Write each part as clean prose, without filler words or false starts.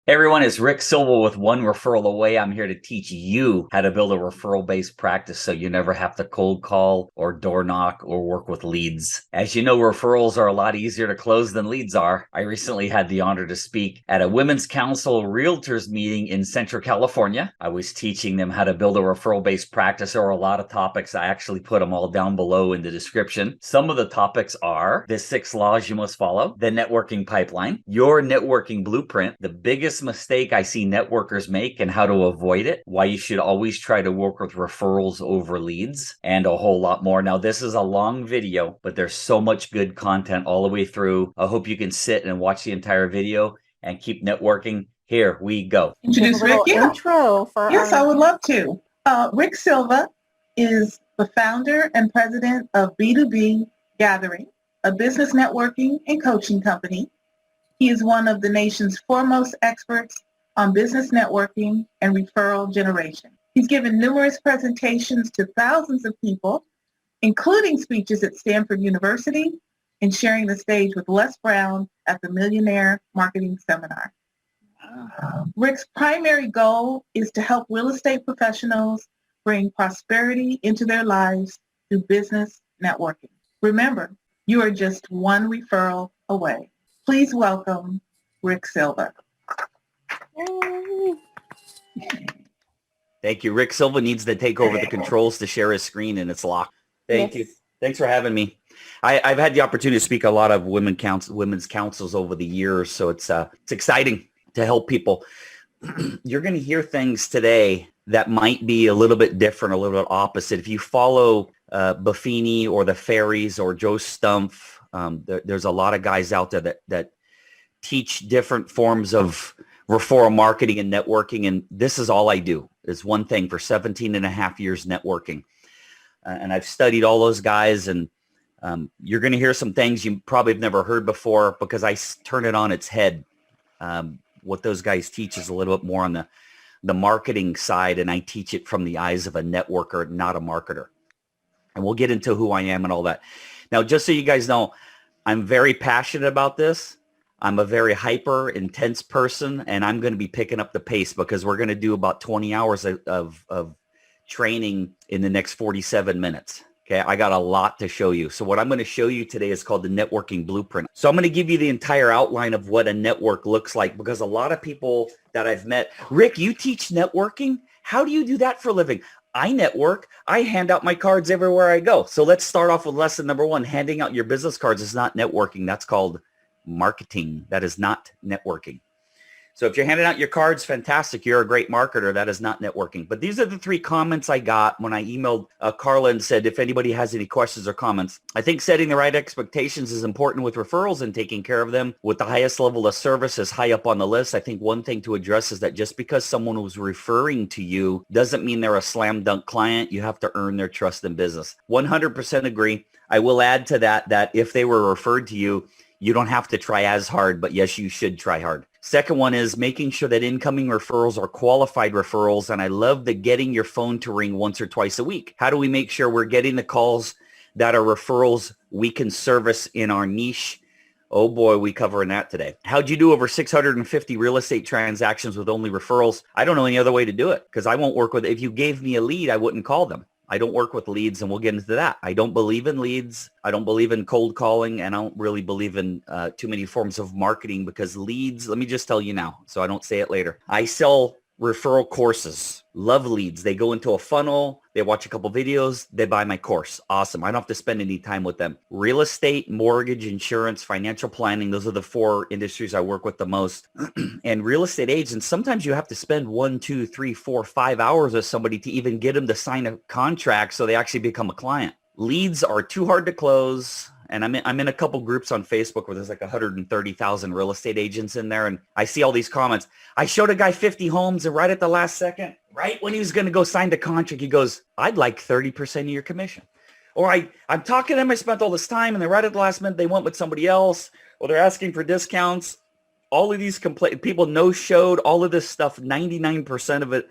Hey everyone, it's Rick Silva with One Referral Away. I'm here to teach you how to build a referral-based practice so you never have to cold call or door knock or work with leads. As you know, referrals are a lot easier to close than leads are. I recently had the honor to speak at a Women's Council of Realtors meeting in Central California. I was teaching them how to build a referral-based practice. There are a lot of topics. I actually put them all down below in the description. Some of the topics are the 6 laws you must follow, the networking pipeline, your networking blueprint, the biggest mistake I see networkers make and how to avoid it, why you should always try to work with referrals over leads, and a whole lot more. Now, this is a long video, but there's so much good content all the way through. I hope you can sit and watch the entire video and keep networking. Here we go. Introduce Rick? Intro for Yes, I would love to. Rick Silva is the founder and president of B2B Gathering, a business networking and coaching company. He is one of the nation's foremost experts on business networking and referral generation. He's given numerous presentations to thousands of people, including speeches at Stanford University and sharing the stage with Les Brown at the Millionaire Marketing Seminar. Rick's primary goal is to help real estate professionals bring prosperity into their lives through business networking. Remember, you are just one referral away. Please welcome Rick Silva. Thank you. Rick Silva needs to take over the controls to share his screen, and it's locked. Thank you. Thanks for having me. I've had the opportunity to speak at a lot of women's councils over the years, so it's exciting to help people. You're going to hear things today that might be a little bit different, a little bit opposite. If you follow Buffini or the Fairies or Joe Stumpf, there's a lot of guys out there that teach different forms of referral marketing and networking. And this is all I do is one thing for 17 and a half years networking. And I've studied all those guys, and you're going to hear some things you probably have never heard before because I turn it on its head. What those guys teach is a little bit more on the marketing side, and I teach it from the eyes of a networker, not a marketer. And we'll get into who I am and all that. Now, just so you guys know, I'm very passionate about this. I'm a very hyper intense person, and I'm going to be picking up the pace because we're going to do about 20 hours of training in the next 47 minutes. Okay, I got a lot to show you. So what I'm going to show you today is called the networking blueprint. So I'm going to give you the entire outline of what a network looks like, because a lot of people that I've met, Rick, you teach networking? How do you do that for a living? I network. I hand out my cards everywhere I go. So let's start off with lesson number 1. Handing out your business cards is not networking. That's called marketing. That is not networking. So if you're handing out your cards, fantastic. You're a great marketer. That is not networking. But these are the 3 comments I got when I emailed Carla and said, if anybody has any questions or comments. I think setting the right expectations is important with referrals and taking care of them with the highest level of service is high up on the list. I think one thing to address is that just because someone was referring to you doesn't mean they're a slam dunk client. You have to earn their trust in business. 100% agree. I will add to that if they were referred to you, you don't have to try as hard, but yes, you should try hard. Second one is making sure that incoming referrals are qualified referrals. And I love the getting your phone to ring once or twice a week. How do we make sure we're getting the calls that are referrals we can service in our niche? Oh boy, we covering that today. How'd you do over 650 real estate transactions with only referrals? I don't know any other way to do it because I won't work with, if you gave me a lead, I wouldn't call them. I don't work with leads, and we'll get into that. I don't believe in leads. I don't believe in cold calling, and I don't really believe in too many forms of marketing because leads, let me just tell you now, so I don't say it later. I sell referral courses. Love leads. They go into a funnel. They watch a couple videos. They buy my course. Awesome. I don't have to spend any time with them. Real estate, mortgage, insurance, financial planning. Those are the 4 industries I work with the most. And real estate agents, sometimes you have to spend 1, 2, 3, 4, 5 hours with somebody to even get them to sign a contract so they actually become a client. Leads are too hard to close. And I'm in a couple groups on Facebook where there's like 130,000 real estate agents in there. And I see all these comments. I showed a guy 50 homes, and right at the last second, right when he was going to go sign the contract, he goes, I'd like 30% of your commission. Or I'm talking to them. I spent all this time, and then right at the last minute, they went with somebody else, or they're asking for discounts. All of these people no-showed, all of this stuff, 99% of it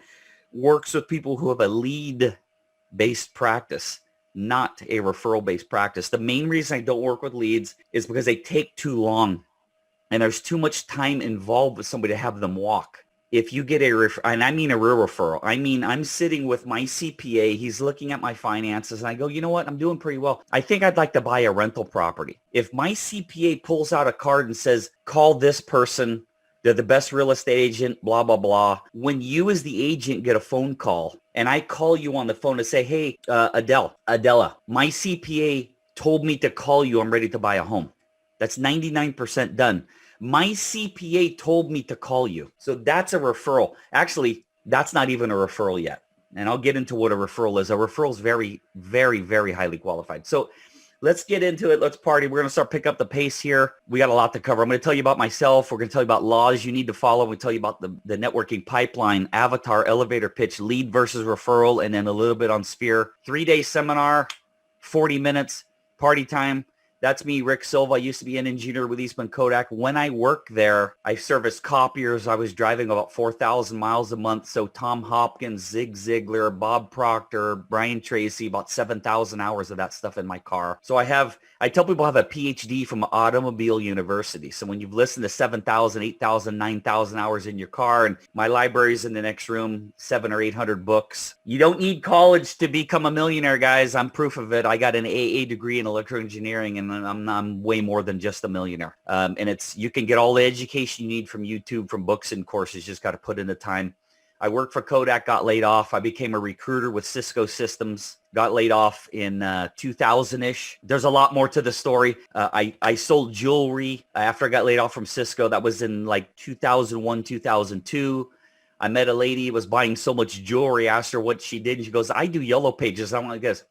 works with people who have a lead-based practice, not a referral-based practice. The main reason I don't work with leads is because they take too long. and there's too much time involved with somebody to have them walk. If you get and I mean a real referral, I mean, I'm sitting with my CPA, he's looking at my finances, and I go, you know what, I'm doing pretty well. I think I'd like to buy a rental property. If my CPA pulls out a card and says, call this person, they're the best real estate agent, blah, blah, blah. When you as the agent get a phone call and I call you on the phone to say, hey, Adela, my CPA told me to call you. I'm ready to buy a home. That's 99% done. My CPA told me to call you. So that's a referral. Actually, that's not even a referral yet. And I'll get into what a referral is. A referral is very, very, very highly qualified. So let's get into it. Let's party. We're going to start picking up the pace here. We got a lot to cover. I'm going to tell you about myself. We're going to tell you about laws you need to follow. We'll tell you about the networking pipeline, avatar, elevator pitch, lead versus referral, and then a little bit on Sphere. 3-day seminar, 40 minutes, party time. That's me, Rick Silva. I used to be an engineer with Eastman Kodak. When I worked there, I serviced copiers. I was driving about 4,000 miles a month. So Tom Hopkins, Zig Ziglar, Bob Proctor, Brian Tracy, about 7,000 hours of that stuff in my car. So I tell people I have a PhD from Automobile University. So when you've listened to 7,000, 8,000, 9,000 hours in your car, and my library's in the next room, 700 or 800 books. You don't need college to become a millionaire, guys. I'm proof of it. I got an AA degree in electrical engineering, and I'm way more than just a millionaire. And you can get all the education you need from YouTube, from books and courses. You just got to put in the time. I worked for Kodak, got laid off. I became a recruiter with Cisco Systems, got laid off in 2000-ish. There's a lot more to the story. I sold jewelry after I got laid off from Cisco. That was in like 2001, 2002. I met a lady, was buying so much jewelry. I asked her what she did, and she goes, I do yellow pages. I'm like this.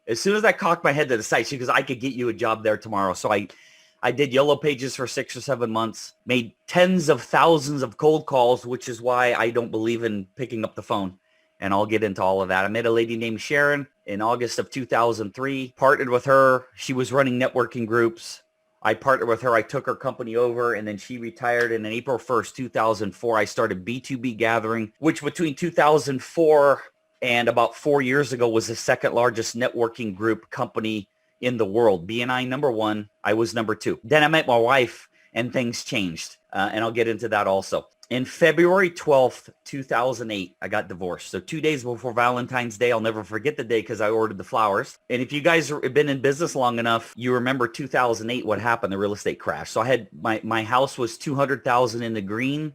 As soon as I cocked my head to the side, she goes, I could get you a job there tomorrow. So I did yellow pages for 6 or 7 months, made tens of thousands of cold calls, which is why I don't believe in picking up the phone. And I'll get into all of that. I met a lady named Sharon in August of 2003, partnered with her. She was running networking groups. I partnered with her. I took her company over, and then she retired. And on April 1st, 2004, I started B2B Gathering, which between 2004 and about 4 years ago was the second largest networking group company in the world. BNI number 1, I was number 2. Then I met my wife and things changed. And I'll get into that also. In February 12th, 2008, I got divorced. So 2 days before Valentine's Day, I'll never forget the day because I ordered the flowers. And if you guys have been in business long enough, you remember 2008, what happened, the real estate crash. So I had my house was 200,000 in the green.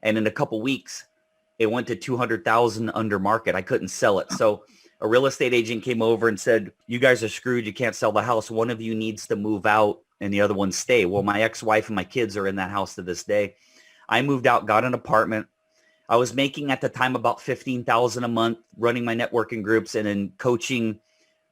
And in a couple weeks, it went to 200,000 under market. I couldn't sell it. So a real estate agent came over and said, you guys are screwed. You can't sell the house. One of you needs to move out and the other one stay. Well, my ex-wife and my kids are in that house to this day. I moved out, got an apartment. I was making at the time about $15,000 a month, running my networking groups and then coaching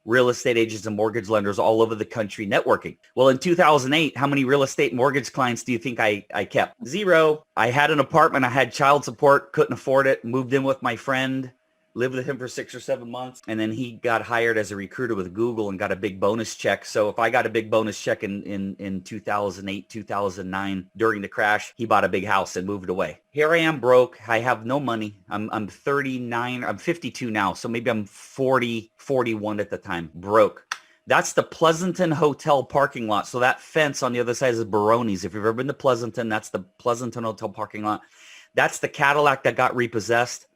real estate agents and mortgage lenders all over the country networking. Well, in 2008, how many real estate mortgage clients do you think I kept? 0. I had an apartment. I had child support, couldn't afford it, moved in with my friend, lived with him for 6 or 7 months. And then he got hired as a recruiter with Google and got a big bonus check. So if I got a big bonus check in 2008, 2009, during the crash, he bought a big house and moved away. Here I am broke. I have no money. I'm 39. I'm 52 now. So maybe I'm 40, 41 at the time. Broke. That's the Pleasanton Hotel parking lot. So that fence on the other side is Baroni's. If you've ever been to Pleasanton, that's the Pleasanton Hotel parking lot. That's the Cadillac that got repossessed.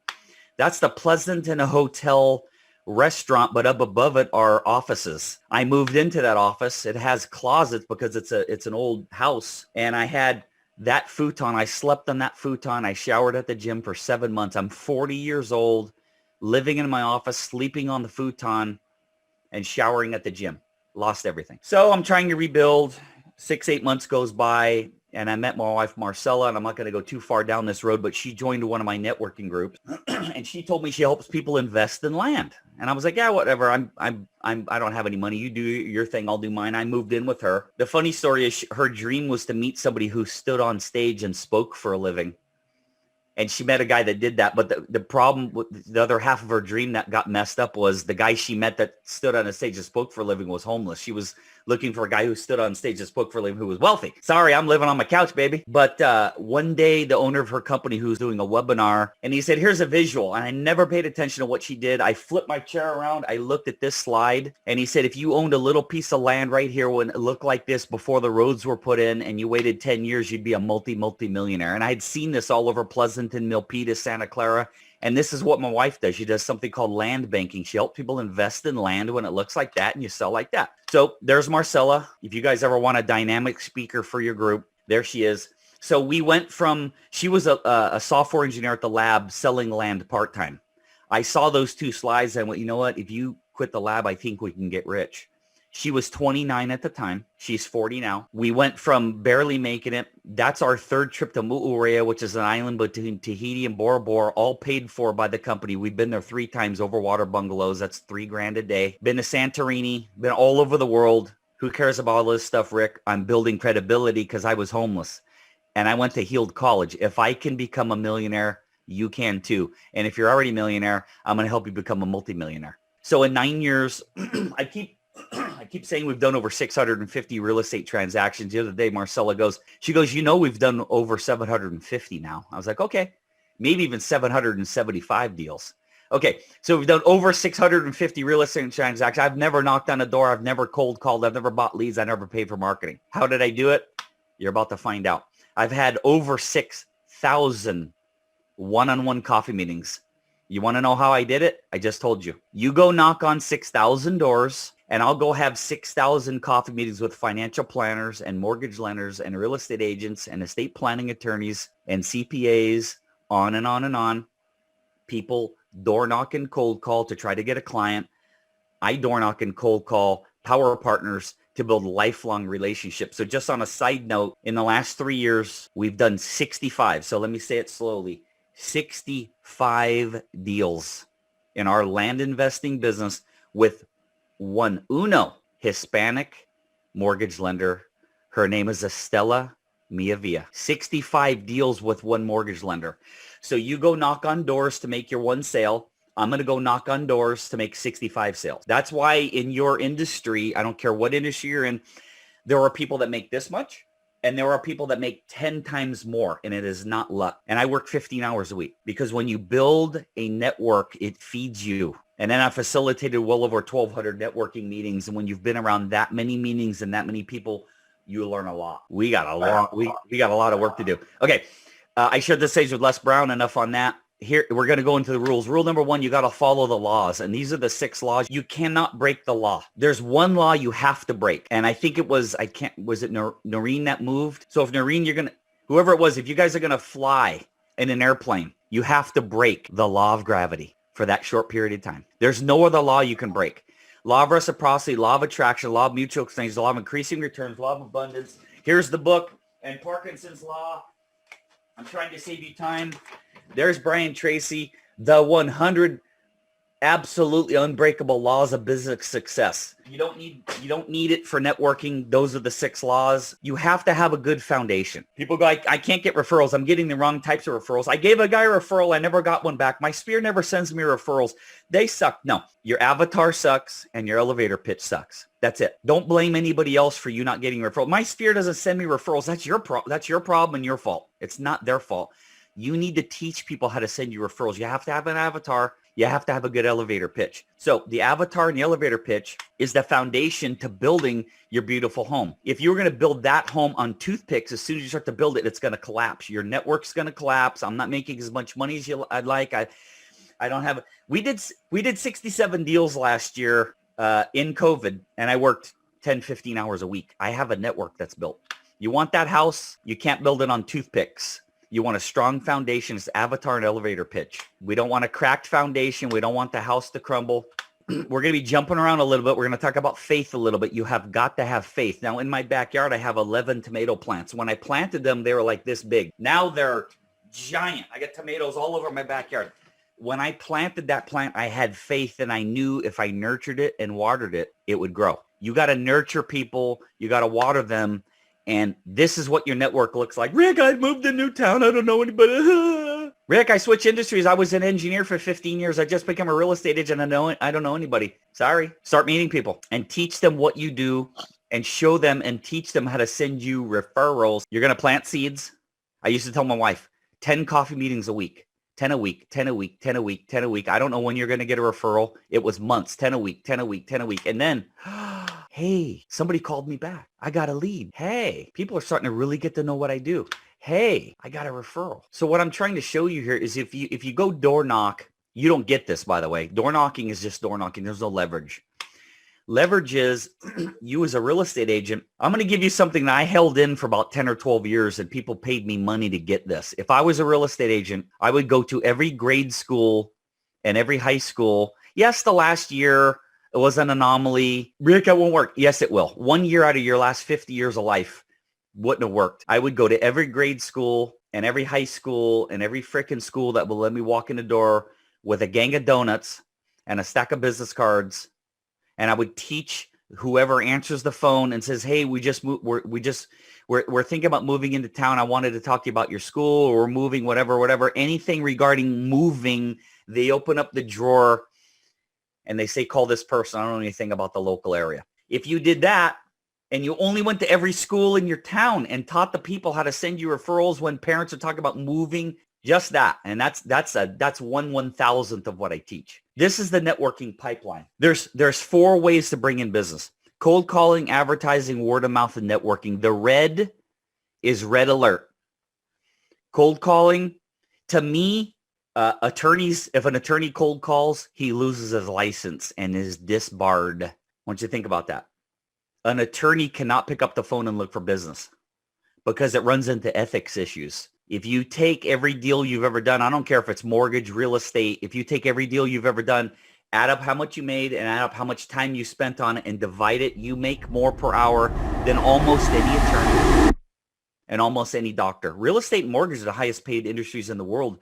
That's the Pleasanton Hotel restaurant, but up above it are offices. I moved into that office. It has closets because it's an old house. And I had that futon. I slept on that futon. I showered at the gym for 7 months. I'm 40 years old, living in my office, sleeping on the futon and showering at the gym. Lost everything. So I'm trying to rebuild. 6-8 months goes by. And I met my wife, Marcella, and I'm not going to go too far down this road, but she joined one of my networking groups and she told me she helps people invest in land. And I was like, yeah, whatever. I don't have any money. You do your thing. I'll do mine. I moved in with her. The funny story is her dream was to meet somebody who stood on stage and spoke for a living. And she met a guy that did that. But the problem with the other half of her dream that got messed up was the guy she met that stood on a stage and spoke for a living was homeless. She was looking for a guy who stood on stage and spoke for a living who was wealthy. Sorry, I'm living on my couch, baby. But one day, the owner of her company who was doing a webinar, and he said, here's a visual. And I never paid attention to what she did. I flipped my chair around. I looked at this slide. And he said, if you owned a little piece of land right here when it looked like this before the roads were put in and you waited 10 years, you'd be a multi-millionaire. And I had seen this all over Pleasanton, Milpitas, Santa Clara. And this is what my wife does. She does something called land banking. She helps people invest in land when it looks like that and you sell like that. So there's Marcella. If you guys ever want a dynamic speaker for your group, there she is. So we went from, she was a software engineer at the lab selling land part-time. I saw those two slides and went, you know what? If you quit the lab, I think we can get rich. She was 29 at the time. She's 40 now. We went from barely making it. That's our third trip to Mu'urea, which is an island between Tahiti and Bora Bora, all paid for by the company. We've been there 3 times, over water bungalows. That's $3,000 a day. Been to Santorini, been all over the world. Who cares about all this stuff, Rick? I'm building credibility because I was homeless and I went to Heald College. If I can become a millionaire, you can too. And if you're already a millionaire, I'm going to help you become a multimillionaire. So in 9 years, I keep saying we've done over 650 real estate transactions. The other day, Marcella goes, you know, we've done over 750 now. I was like, okay, maybe even 775 deals. Okay, so we've done over 650 real estate transactions. I've never knocked on a door. I've never cold called. I've never bought leads. I never paid for marketing. How did I do it? You're about to find out. I've had over 6,000 one-on-one coffee meetings. You want to know how I did it? I just told you. You go knock on 6,000 doors, and I'll go have 6,000 coffee meetings with financial planners and mortgage lenders and real estate agents and estate planning attorneys and CPAs, on and on and on. People door knock and cold call to try to get a client. I door knock and cold call power partners to build lifelong relationships. So just on a side note, in the last 3 years, we've done 65. So let me say it slowly. 65 deals in our land investing business with one Hispanic mortgage lender. Her name is Estella Miavia. 65 deals with one mortgage lender. So you go knock on doors to make your one sale. I'm going to go knock on doors to make 65 sales. That's why in your industry, I don't care what industry you're in, there are people that make this much. And there are people that make 10 times more, and it is not luck. And I work 15 hours a week because when you build a network, it feeds you. And then I facilitated well over 1,200 networking meetings. And when you've been around that many meetings and that many people, you learn a lot. We got a lot of work to do. Okay. I shared this stage with Les Brown. Enough on that. Here, we're going to go into the rules. Rule number 1, you got to follow the laws. And these are the 6 laws. You cannot break the law. There's one law you have to break. And I think it was, was it Noreen that moved? So if Noreen, whoever it was, if you guys are going to fly in an airplane, you have to break the law of gravity for that short period of time. There's no other law you can break. Law of reciprocity, law of attraction, law of mutual exchange, law of increasing returns, law of abundance. Here's the book and Parkinson's law. I'm trying to save you time. There's Brian Tracy, the 100 absolutely unbreakable laws of business success. You don't need it for networking. Those are the 6 laws. You have to have a good foundation. People go, I can't get referrals. I'm getting the wrong types of referrals. I gave a guy a referral. I never got one back. My sphere never sends me referrals. They suck. No, your avatar sucks and your elevator pitch sucks. That's it. Don't blame anybody else for you not getting referrals. My sphere doesn't send me referrals. That's your problem and your fault. It's not their fault. You need to teach people how to send you referrals. You have to have an avatar. You have to have a good elevator pitch. So the avatar and the elevator pitch is the foundation to building your beautiful home. If you're going to build that home on toothpicks, as soon as you start to build it, it's going to collapse. Your network's going to collapse. I'm not making as much money as I'd like. I don't have. We did 67 deals last year in COVID, and I worked 10, 15 hours a week. I have a network that's built. You want that house? You can't build it on toothpicks. You want a strong foundation. It's avatar and elevator pitch. We don't want a cracked foundation. We don't want the house to crumble. We're going to be jumping around a little bit. We're going to talk about faith a little bit. You have got to have faith. Now, in my backyard, I have 11 tomato plants. When I planted them, they were like this big. Now they're giant. I got tomatoes all over my backyard. When I planted that plant, I had faith, and I knew if I nurtured it and watered it, it would grow. You got to nurture people. You got to water them. And this is what your network looks like. Rick, I moved to a new town. I don't know anybody. Rick, I switched industries. I was an engineer for 15 years. I just became a real estate agent. I don't know anybody. Sorry. Start meeting people and teach them what you do and show them and teach them how to send you referrals. You're going to plant seeds. I used to tell my wife, 10 coffee meetings a week, 10 a week, 10 a week, 10 a week, 10 a week. I don't know when you're going to get a referral. It was months, 10 a week, 10 a week, 10 a week. And then, hey, somebody called me back. I got a lead. Hey, people are starting to really get to know what I do. Hey, I got a referral. So what I'm trying to show you here is if you go door knock, you don't get this, by the way. Door knocking is just door knocking. There's no leverage. Leverage is you as a real estate agent. I'm going to give you something that I held in for about 10 or 12 years and people paid me money to get this. If I was a real estate agent, I would go to every grade school and every high school. Yes, the last year it was an anomaly. Rick, it won't work. Yes, it will. 1 year out of your last 50 years of life wouldn't have worked. I would go to every grade school and every high school and every freaking school that will let me walk in the door with a gang of donuts and a stack of business cards. And I would teach whoever answers the phone and says, hey, we're thinking about moving into town. I wanted to talk to you about your school or moving, whatever, anything regarding moving. They open up the drawer and they say, call this person. I don't know anything about the local area. If you did that, and you only went to every school in your town and taught the people how to send you referrals when parents are talking about moving, just that. And that's 1/1000th of what I teach. This is the networking pipeline. There's 4 ways to bring in business: cold calling, advertising, word of mouth, and networking. The red is red alert. Cold calling, to me, attorneys, if an attorney cold calls, he loses his license and is disbarred. I want you to think about that. An attorney cannot pick up the phone and look for business because it runs into ethics issues. If you take every deal you've ever done, I don't care if it's mortgage, real estate, if you take every deal you've ever done, add up how much you made and add up how much time you spent on it and divide it, you make more per hour than almost any attorney and almost any doctor. Real estate and mortgage are the highest paid industries in the world.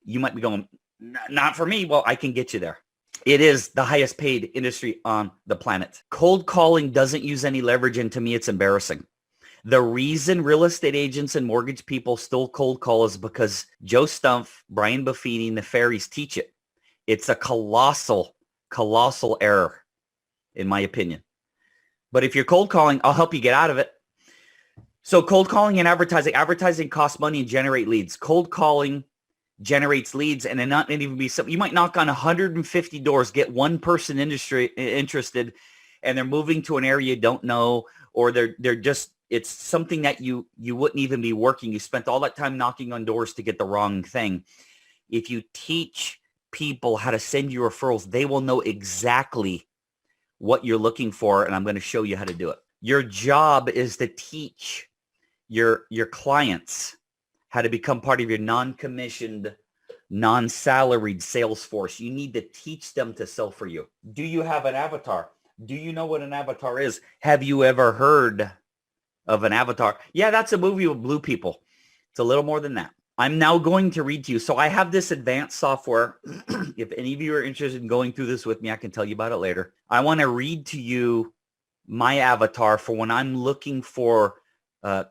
You might be going, not for me. Well, I can get you there. It is the highest paid industry on the planet. Cold calling doesn't use any leverage, and to me, it's embarrassing. The reason real estate agents and mortgage people still cold call is because Joe Stumpf, Brian Buffini, and the fairies teach it. It's a colossal error, in my opinion. But if you're cold calling, I'll help you get out of it. So cold calling and advertising. Advertising costs money and generate leads. Cold calling generates leads, and then not even be something. You might knock on 150 doors, get one person interested, and they're moving to an area you don't know, or they're just, it's something that you wouldn't even be working. You spent all that time knocking on doors to get the wrong thing. If you teach people how to send you referrals, they will know exactly what you're looking for, and I'm going to show you how to do it. Your job is to teach your clients how to become part of your non-commissioned, non-salaried sales force. You need to teach them to sell for you. Do you have an avatar? Do you know what an avatar is? Have you ever heard of an avatar? Yeah, that's a movie with blue people. It's a little more than that. I'm now going to read to you. So I have this advanced software. If any of you are interested in going through this with me, I can tell you about it later. I want to read to you my avatar for when I'm looking for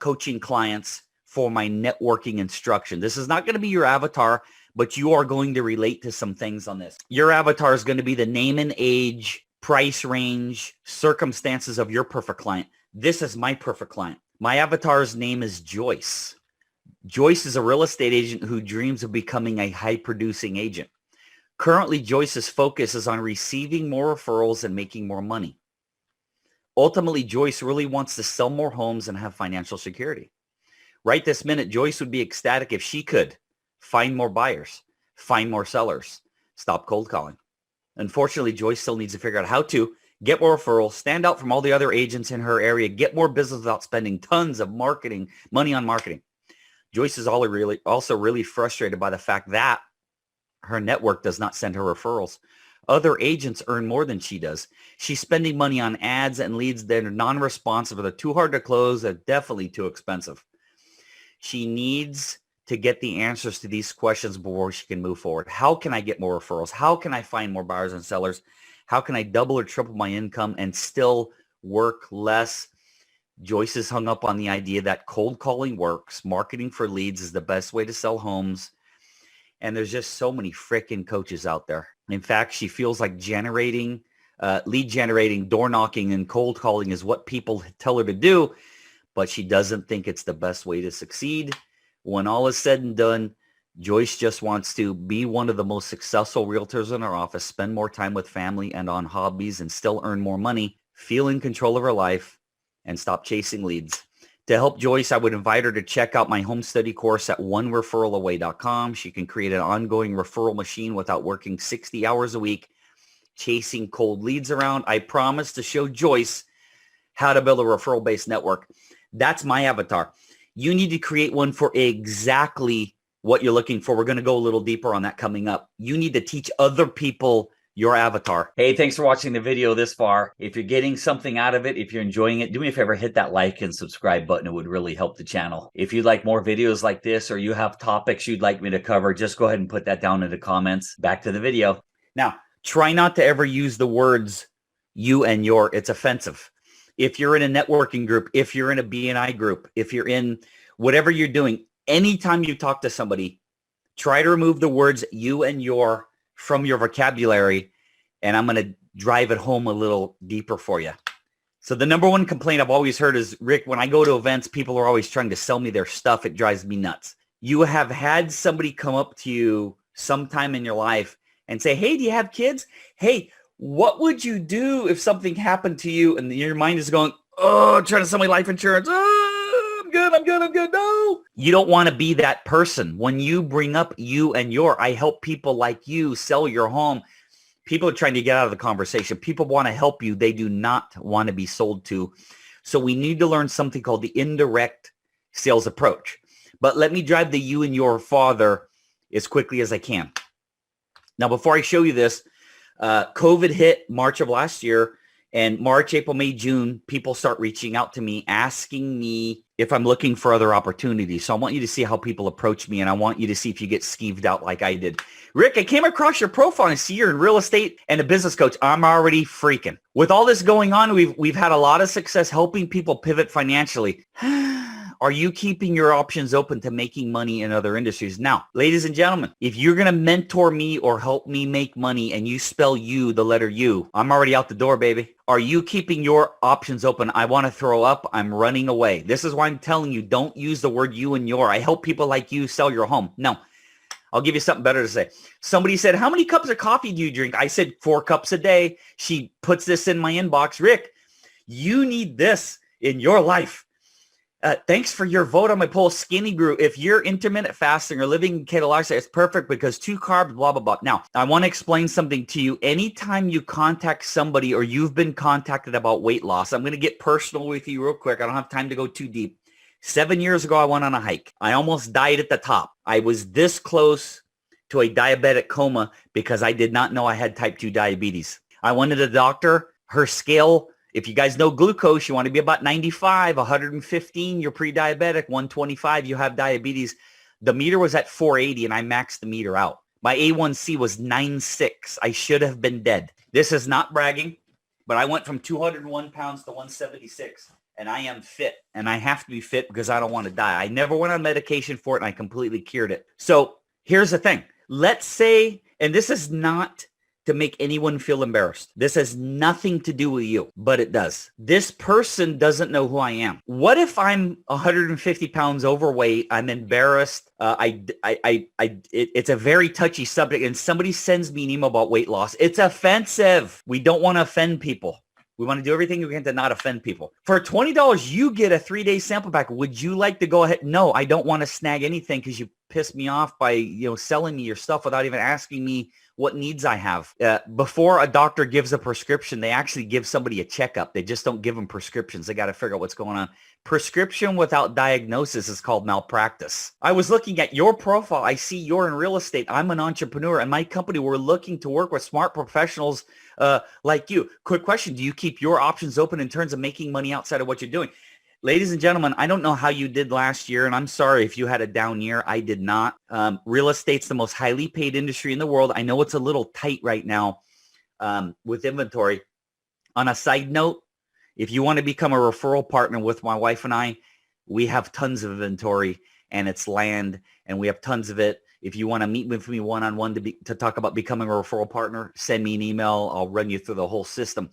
coaching clients for my networking instruction. This is not going to be your avatar, but you are going to relate to some things on this. Your avatar is going to be the name and age, price range, circumstances of your perfect client. This is my perfect client. My avatar's name is Joyce. Joyce is a real estate agent who dreams of becoming a high-producing agent. Currently, Joyce's focus is on receiving more referrals and making more money. Ultimately, Joyce really wants to sell more homes and have financial security. Right this minute, Joyce would be ecstatic if she could find more buyers, find more sellers, stop cold calling. Unfortunately, Joyce still needs to figure out how to get more referrals, stand out from all the other agents in her area, get more business without spending tons of money on marketing. Joyce is also really frustrated by the fact that her network does not send her referrals. Other agents earn more than she does. She's spending money on ads and leads that are non-responsive. They're too hard to close. They're definitely too expensive. She needs to get the answers to these questions before she can move forward. How can I get more referrals? How can I find more buyers and sellers? How can I double or triple my income and still work less? Joyce is hung up on the idea that cold calling works. Marketing for leads is the best way to sell homes. And there's just so many freaking coaches out there. In fact, she feels like lead generating, door knocking, and cold calling is what people tell her to do, but she doesn't think it's the best way to succeed. When all is said and done, Joyce just wants to be one of the most successful realtors in our office, spend more time with family and on hobbies, and still earn more money, feel in control of her life, and stop chasing leads. To help Joyce, I would invite her to check out my home study course at onereferralaway.com. She can create an ongoing referral machine without working 60 hours a week, chasing cold leads around. I promise to show Joyce how to build a referral-based network. That's my avatar. You need to create one for exactly what you're looking for. We're going to go a little deeper on that coming up. You need to teach other people your avatar. Hey, thanks for watching the video this far. If you're getting something out of it, if you're enjoying it, do me a favor, hit that like and subscribe button. It would really help the channel. If you'd like more videos like this, or you have topics you'd like me to cover, just go ahead and put that down in the comments. Back to the video. Now, try not to ever use the words you and your. It's offensive. If you're in a networking group, if you're in a BNI group, if you're in whatever you're doing, anytime you talk to somebody, try to remove the words you and your from your vocabulary, and I'm going to drive it home a little deeper for you. So the number one complaint I've always heard is, Rick, when I go to events, people are always trying to sell me their stuff. It drives me nuts. You have had somebody come up to you sometime in your life and say, hey, do you have kids? Hey, what would you do if something happened to you? And your mind is going, oh, trying to sell me life insurance. Oh, I'm good. No. You don't want to be that person. When you bring up you and your, I help people like you sell your home. People are trying to get out of the conversation. People want to help you. They do not want to be sold to. So we need to learn something called the indirect sales approach. But let me drive the you and your father as quickly as I can. Now, before I show you this, COVID hit March of last year, and March, April, May, June, people start reaching out to me, asking me if I'm looking for other opportunities. So I want you to see how people approach me, and I want you to see if you get skeeved out like I did. Rick, I came across your profile and I see you're in real estate and a business coach. I'm already freaking. With all this going on, we've had a lot of success helping people pivot financially. Are you keeping your options open to making money in other industries? Now, ladies and gentlemen, if you're going to mentor me or help me make money and you spell you, the letter U, I'm already out the door, baby. Are you keeping your options open? I want to throw up. I'm running away. This is why I'm telling you, don't use the word you and your. I help people like you sell your home. No, I'll give you something better to say. Somebody said, how many cups of coffee do you drink? I said 4 cups a day. She puts this in my inbox. Rick, you need this in your life. Thanks for your vote on my poll. Skinny Brew. If you're intermittent fasting or living in keto lifestyle, it's perfect because 2 carbs, blah, blah, blah. Now, I want to explain something to you. Anytime you contact somebody or you've been contacted about weight loss, I'm going to get personal with you real quick. I don't have time to go too deep. 7 years ago, I went on a hike. I almost died at the top. I was this close to a diabetic coma because I did not know I had type 2 diabetes. I went to the doctor. Her scale, if you guys know glucose, you want to be about 95, 115, you're pre-diabetic, 125, you have diabetes. The meter was at 480 and I maxed the meter out. My A1C was 9.6. I should have been dead. This is not bragging, but I went from 201 pounds to 176 and I am fit, and I have to be fit because I don't want to die. I never went on medication for it and I completely cured it. So here's the thing. Let's say, and this is not to make anyone feel embarrassed. This has nothing to do with you, but it does. This person doesn't know who I am. What if I'm 150 pounds overweight? I'm embarrassed. It's a very touchy subject, and somebody sends me an email about weight loss. It's offensive. We don't want to offend people. We want to do everything we can to not offend people. For $20, you get a 3-day sample pack. Would you like to go ahead? No, I don't want to snag anything because you pissed me off by selling me your stuff without even asking me what needs I have. Before a doctor gives a prescription, they actually give somebody a checkup. They just don't give them prescriptions. They got to figure out what's going on. Prescription without diagnosis is called malpractice. I was looking at your profile. I see you're in real estate. I'm an entrepreneur, and my company, we're looking to work with smart professionals like you. Quick question. Do you keep your options open in terms of making money outside of what you're doing? Ladies and gentlemen, I don't know how you did last year, and I'm sorry if you had a down year. I did not. Real estate's the most highly paid industry in the world. I know it's a little tight right now with inventory. On a side note, if you want to become a referral partner with my wife and I, we have tons of inventory, and it's land, and we have tons of it. If you want to meet with me one-on-one to talk about becoming a referral partner, send me an email. I'll run you through the whole system.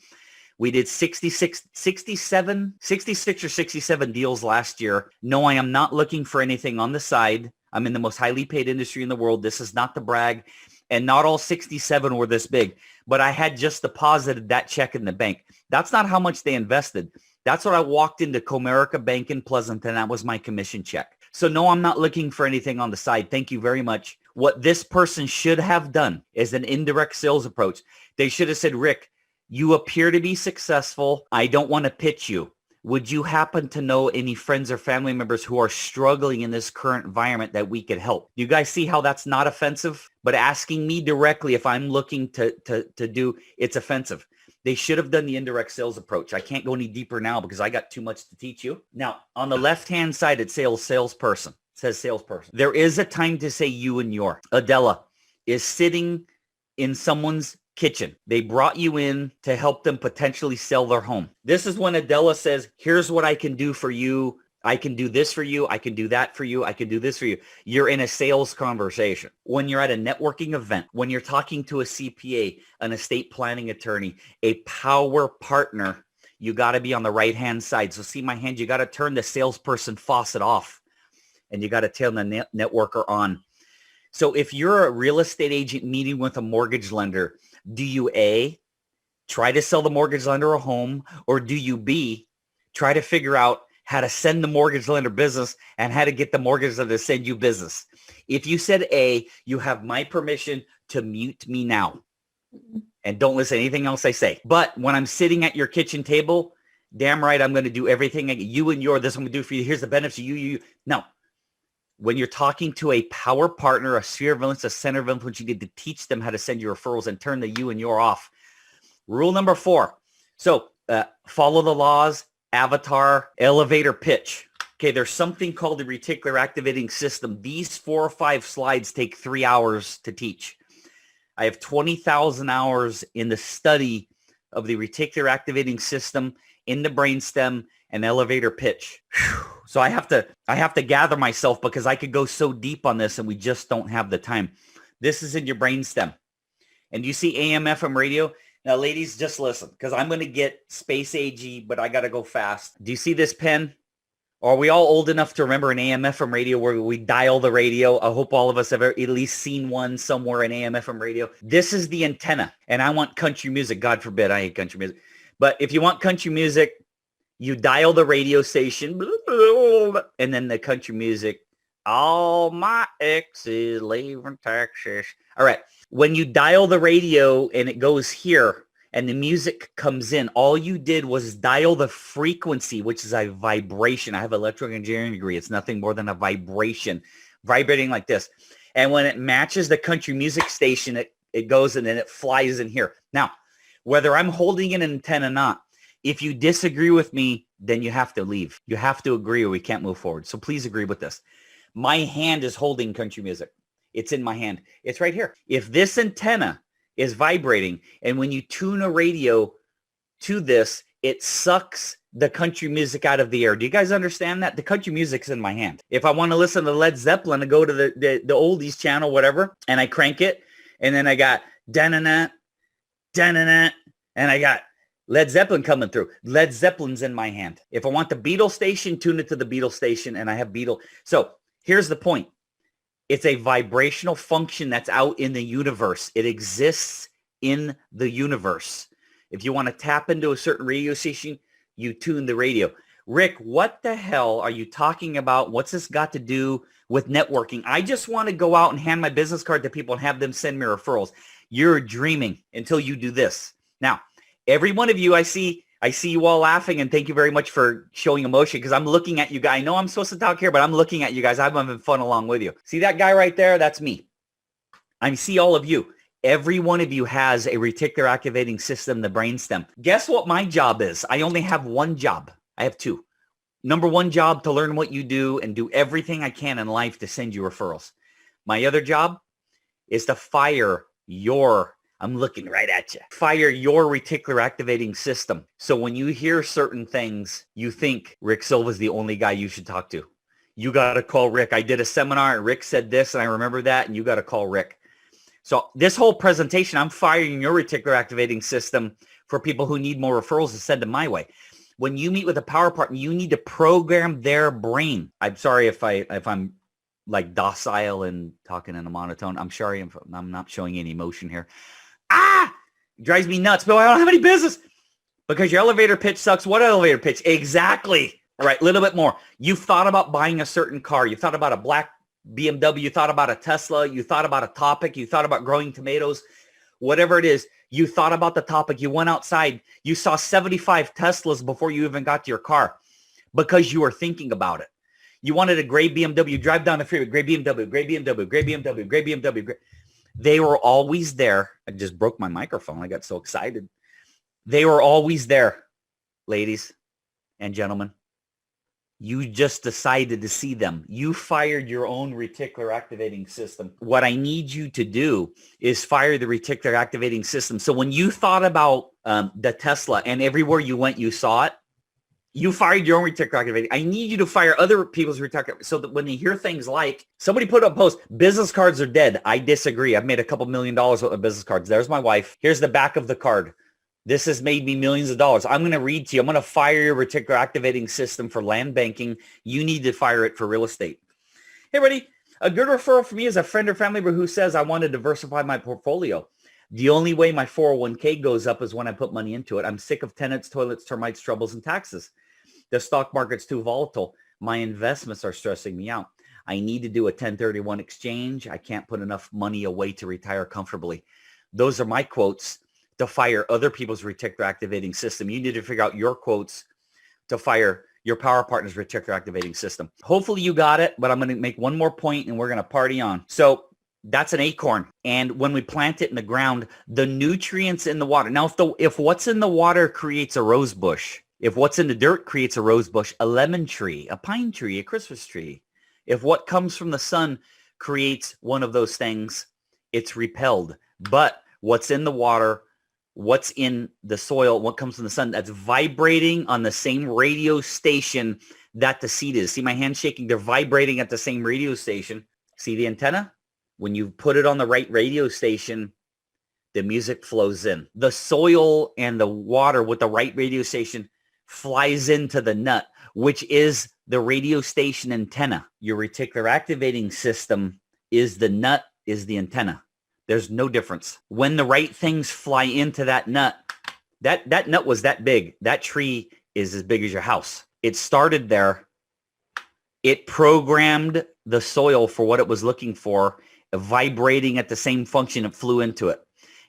We did 66 or 67 deals last year. No, I am not looking for anything on the side. I'm in the most highly paid industry in the world. This is not to brag. And not all 67 were this big, but I had just deposited that check in the bank. That's not how much they invested. That's what I walked into Comerica Bank in Pleasanton. That was my commission check. So no, I'm not looking for anything on the side. Thank you very much. What this person should have done is an indirect sales approach. They should have said, Rick, you appear to be successful. I don't want to pitch you. Would you happen to know any friends or family members who are struggling in this current environment that we could help? You guys see how that's not offensive? But asking me directly if I'm looking to do, it's offensive. They should have done the indirect sales approach. I can't go any deeper now because I got too much to teach you. Now, on the left-hand side, it says salesperson. It says salesperson. There is a time to say you and your. Adela is sitting in someone's kitchen. They brought you in to help them potentially sell their home. This is when Adela says, here's what I can do for you. I can do this for you. I can do that for you. I can do this for you. You're in a sales conversation. When you're at a networking event, when you're talking to a CPA, an estate planning attorney, a power partner, you got to be on the right-hand side. So see my hand, you got to turn the salesperson faucet off and you got to turn the networker on. So if you're a real estate agent meeting with a mortgage lender, do you A, try to sell the mortgage lender a home, or do you B, try to figure out how to send the mortgage lender business and how to get the mortgage lender to send you business? If you said A, you have my permission to mute me now and don't listen to anything else I say. But when I'm sitting at your kitchen table, damn right, I'm going to do everything. You and your, this I'm going to do for you. Here's the benefits of you. No. When you're talking to a power partner, a sphere of influence, a center of influence, you need to teach them how to send you referrals and turn the you and your off. Rule number 4. So follow the laws, avatar, elevator pitch. Okay, there's something called the reticular activating system. These 4 or 5 slides take 3 hours to teach. I have 20,000 hours in the study of the reticular activating system in the brainstem and elevator pitch. Whew. So I have to gather myself because I could go so deep on this and we just don't have the time. This is in your brainstem. And you see AM, FM radio? Now, ladies, just listen because I'm going to get space AG, but I got to go fast. Do you see this pen? Are we all old enough to remember an AM, FM radio where we dial the radio? I hope all of us have at least seen one somewhere in AM, FM radio. This is the antenna. And I want country music. God forbid I hate country music. But if you want country music, you dial the radio station, and then the country music. All my exes leaving Texas. All right. When you dial the radio and it goes here and the music comes in, all you did was dial the frequency, which is a vibration. I have an electrical engineering degree. It's nothing more than a vibration, vibrating like this. And when it matches the country music station, it goes and then it flies in here. Now, whether I'm holding an antenna or not, if you disagree with me, then you have to leave. You have to agree or we can't move forward. So please agree with this. My hand is holding country music. It's in my hand. It's right here. If this antenna is vibrating and when you tune a radio to this, it sucks the country music out of the air. Do you guys understand that? The country music's in my hand. If I want to listen to Led Zeppelin and go to the oldies channel, whatever, and I crank it, and then I got da-na-na, da-na-na, and I got Led Zeppelin coming through. Led Zeppelin's in my hand. If I want the Beatles station, tune it to the Beatles station, and I have Beatles. So here's the point. It's a vibrational function that's out in the universe. It exists in the universe. If you want to tap into a certain radio station, you tune the radio. Rick, what the hell are you talking about? What's this got to do with networking? I just want to go out and hand my business card to people and have them send me referrals. You're dreaming until you do this. Now, every one of you, I see you all laughing, and thank you very much for showing emotion because I'm looking at you guys. I know I'm supposed to talk here, but I'm looking at you guys. I'm having fun along with you. See that guy right there? That's me. I see all of you. Every one of you has a reticular activating system, the brainstem. Guess what my job is? I only have one job. I have 2. Number 1 job, to learn what you do and do everything I can in life to send you referrals. My other job is to fire your I'm looking right at you. Fire your reticular activating system. So when you hear certain things, you think Rick Silva's the only guy you should talk to. You got to call Rick. I did a seminar and Rick said this and I remember that and you got to call Rick. So this whole presentation, I'm firing your reticular activating system for people who need more referrals to send them my way. When you meet with a power partner, you need to program their brain. I'm sorry if I'm like docile and talking in a monotone. I'm sorry if I'm not showing any emotion here. It drives me nuts. But I don't have any business because your elevator pitch sucks. What elevator pitch? Exactly. All right, a little bit more. You've thought about buying a certain car. You thought about a black BMW. You thought about a Tesla. You thought about a topic. You thought about growing tomatoes. Whatever it is, you thought about the topic. You went outside. You saw 75 Teslas before you even got to your car because you were thinking about it. You wanted a gray BMW. Drive down the freeway. Gray BMW, gray BMW, gray BMW, gray BMW. Gray. They were always there. I just broke my microphone. I got so excited. They were always there, ladies and gentlemen. You just decided to see them. You fired your own reticular activating system. What I need you to do is fire the reticular activating system. So when you thought about the Tesla and everywhere you went, you saw it, you fired your own reticular activating. I need you to fire other people's reticular so that when they hear things like, somebody put up a post, business cards are dead. I disagree. I've made a couple $1 million with business cards. There's my wife. Here's the back of the card. This has made me millions of dollars. I'm going to read to you. I'm going to fire your reticular activating system for land banking. You need to fire it for real estate. Hey, everybody. A good referral for me is a friend or family member who says, I want to diversify my portfolio. The only way my 401k goes up is when I put money into it. I'm sick of tenants, toilets, termites, troubles, and taxes. The stock market's too volatile. My investments are stressing me out. I need to do a 1031 exchange. I can't put enough money away to retire comfortably. Those are my quotes to fire other people's reticular activating system. You need to figure out your quotes to fire your power partner's reticular activating system. Hopefully you got it, but I'm going to make one more point and we're going to party on. So that's an acorn. And when we plant it in the ground, the nutrients in the water. Now, if what's in the water creates a rose bush, if what's in the dirt creates a rose bush, a lemon tree, a pine tree, a Christmas tree, if what comes from the sun creates one of those things, it's repelled. But what's in the water, what's in the soil, what comes from the sun, that's vibrating on the same radio station that the seed is. See my hand shaking? They're vibrating at the same radio station. See the antenna? When you put it on the right radio station, the music flows in. The soil and the water with the right radio station flies into the nut, which is the radio station antenna. Your reticular activating system is the nut, is the antenna. There's no difference. When the right things fly into that nut, that nut was that big. That tree is as big as your house. It started there. It programmed the soil for what it was looking for, vibrating at the same function. It flew into it.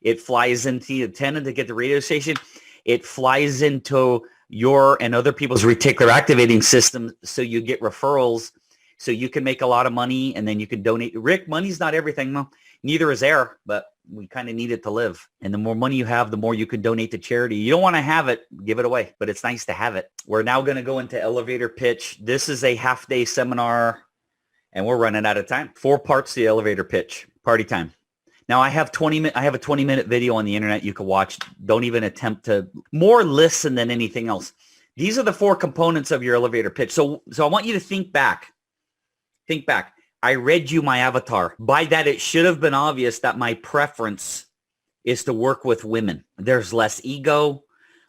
It flies into the antenna to get the radio station. It flies into your and other people's reticular activating system so you get referrals, so you can make a lot of money and then you can donate. Rick, money's not everything. Well, neither is air, but we kind of need it to live. And the more money you have, the more you can donate to charity. You don't want to have it, give it away, but it's nice to have it. We're now going to go into elevator pitch. This is a half-day seminar and we're running out of time. 4 parts to the elevator pitch. Party time. Now I have a 20-minute video on the internet you can watch. Don't even attempt to more listen than anything else. These are the 4 components of your elevator pitch. So I want you to think back. Think back. I read you my avatar. By that, it should have been obvious that my preference is to work with women. There's less ego.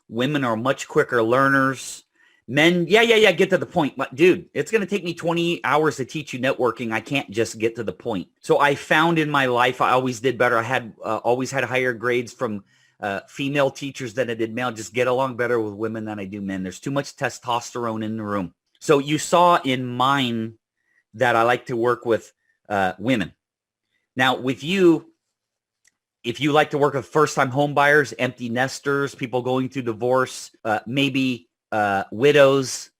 Women are much quicker learners. Men, yeah, get to the point. But dude, it's going to take me 20 hours to teach you networking. I can't just get to the point. So I found in my life, I always did better. I had always had higher grades from female teachers than I did male. Just get along better with women than I do men. There's too much testosterone in the room. So you saw in mine that I like to work with women. Now with you, if you like to work with first-time home buyers, empty nesters, people going through divorce, maybe widows.